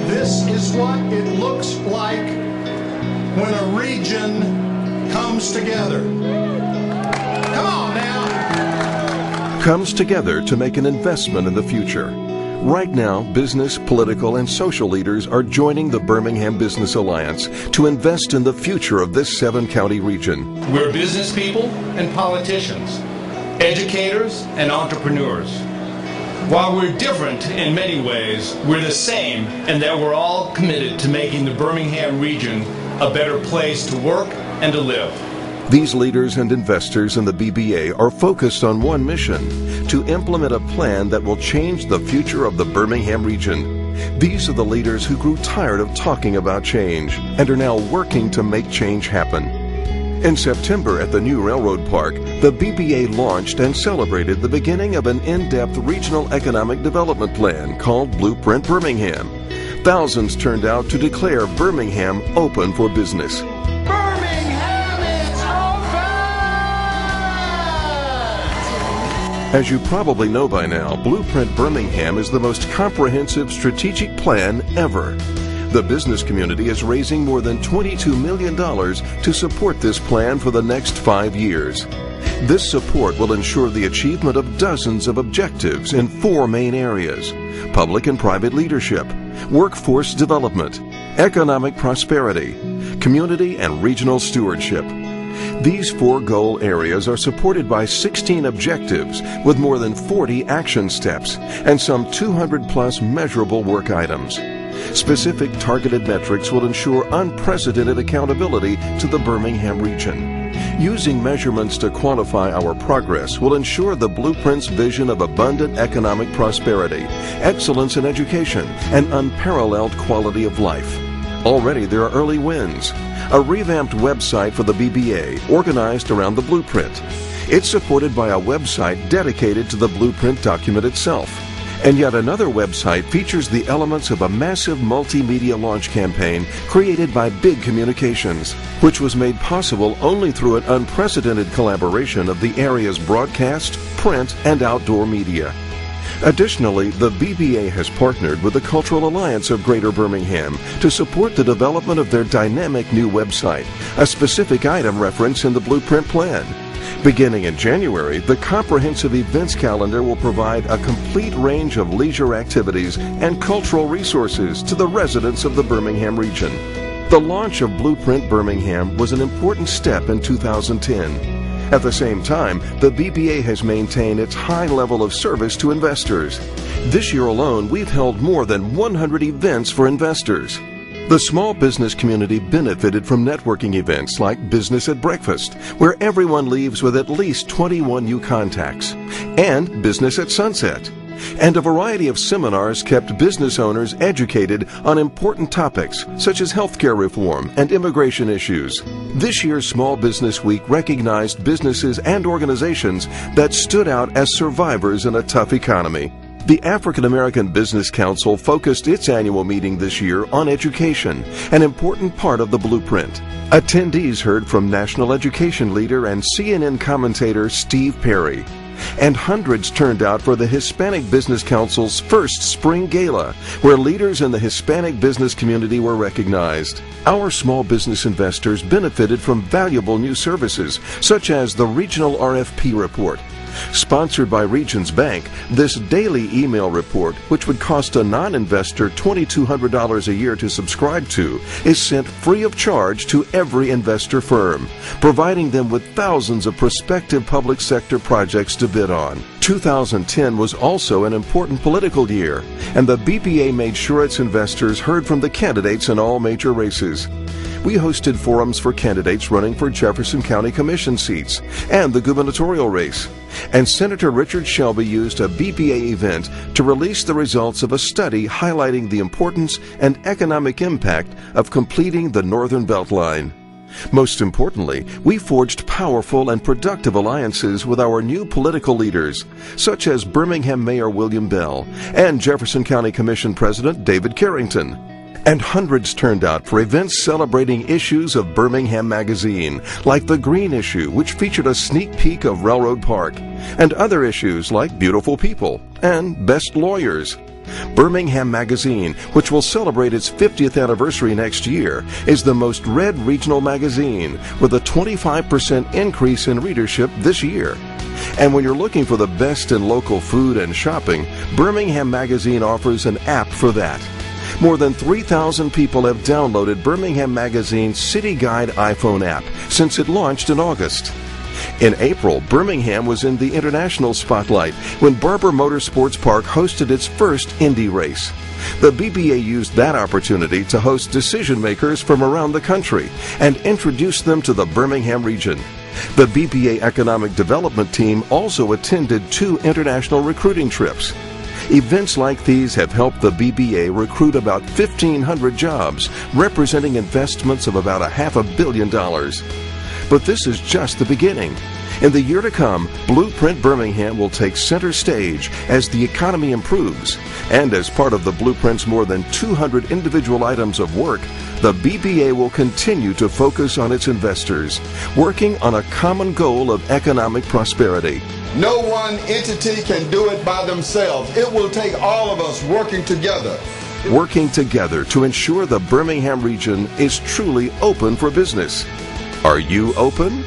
This is what it looks like when a region comes together. Come on now. Comes together to make an investment in the future. Right now, business, political, and social leaders are joining the Birmingham Business Alliance to invest in the future of this 7-county region. We're business people and politicians, educators and entrepreneurs. While we're different in many ways, we're the same in that we're all committed to making the Birmingham region a better place to work and to live. These leaders and investors in the BBA are focused on one mission: to implement a plan that will change the future of the Birmingham region. These are the leaders who grew tired of talking about change and are now working to make change happen. In September at the new railroad park, the BBA launched and celebrated the beginning of an in-depth regional economic development plan called Blueprint Birmingham. Thousands turned out to declare Birmingham open for business. As you probably know by now, Blueprint Birmingham is the most comprehensive strategic plan ever. The business community is raising more than $22 million to support this plan for the next 5 years. This support will ensure the achievement of dozens of objectives in 4 main areas: public and private leadership, workforce development, economic prosperity, community and regional stewardship. These 4 goal areas are supported by 16 objectives with more than 40 action steps and some 200+ measurable work items. Specific targeted metrics will ensure unprecedented accountability to the Birmingham region. Using measurements to quantify our progress will ensure the Blueprint's vision of abundant economic prosperity, excellence in education, and unparalleled quality of life. Already there are early wins. A revamped website for the BBA organized around the Blueprint. It's supported by a website dedicated to the Blueprint document itself. And yet another website features the elements of a massive multimedia launch campaign created by Big Communications, which was made possible only through an unprecedented collaboration of the area's broadcast, print, and outdoor media. Additionally, the BBA has partnered with the Cultural Alliance of Greater Birmingham to support the development of their dynamic new website, a specific item reference in the Blueprint plan. Beginning in January, the comprehensive events calendar will provide a complete range of leisure activities and cultural resources to the residents of the Birmingham region. The launch of Blueprint Birmingham was an important step in 2010. At the same time, the BBA has maintained its high level of service to investors. This year alone, we've held more than 100 events for investors. The small business community benefited from networking events like Business at Breakfast, where everyone leaves with at least 21 new contacts, and Business at Sunset. And a variety of seminars kept business owners educated on important topics such as healthcare reform and immigration issues. This year's Small Business Week recognized businesses and organizations that stood out as survivors in a tough economy. The African American Business Council focused its annual meeting this year on education, an important part of the Blueprint. Attendees heard from national education leader and CNN commentator Steve Perry. And hundreds turned out for the Hispanic Business Council's first spring gala, where leaders in the Hispanic business community were recognized. Our small business investors benefited from valuable new services, such as the Regional RFP Report. Sponsored by Regions Bank, this daily email report, which would cost a non-investor $2,200 a year to subscribe to, is sent free of charge to every investor firm, providing them with thousands of prospective public sector projects to bid on. 2010 was also an important political year, and the BBA made sure its investors heard from the candidates in all major races. We hosted forums for candidates running for Jefferson County Commission seats and the gubernatorial race. And Senator Richard Shelby used a BBA event to release the results of a study highlighting the importance and economic impact of completing the Northern Beltline. Most importantly, we forged powerful and productive alliances with our new political leaders, such as Birmingham Mayor William Bell and Jefferson County Commission President David Carrington. And hundreds turned out for events celebrating issues of Birmingham Magazine, like the Green Issue, which featured a sneak peek of Railroad Park, and other issues like Beautiful People and Best Lawyers. Birmingham Magazine, which will celebrate its 50th anniversary next year, is the most read regional magazine, with a 25% increase in readership this year. And when you're looking for the best in local food and shopping, Birmingham Magazine offers an app for that. More than 3,000 people have downloaded Birmingham Magazine's City Guide iPhone app since it launched in August. In April, Birmingham was in the international spotlight when Barber Motorsports Park hosted its first Indy race. The BBA used that opportunity to host decision makers from around the country and introduce them to the Birmingham region. The BBA Economic Development Team also attended 2 international recruiting trips. Events like these have helped the BBA recruit about 1,500 jobs, representing investments of about $500 million. But this is just the beginning. In the year to come, Blueprint Birmingham will take center stage as the economy improves. And as part of the Blueprint's more than 200 individual items of work, the BBA will continue to focus on its investors, working on a common goal of economic prosperity. No one entity can do it by themselves. It will take all of us working together. Working together to ensure the Birmingham region is truly open for business. Are you open?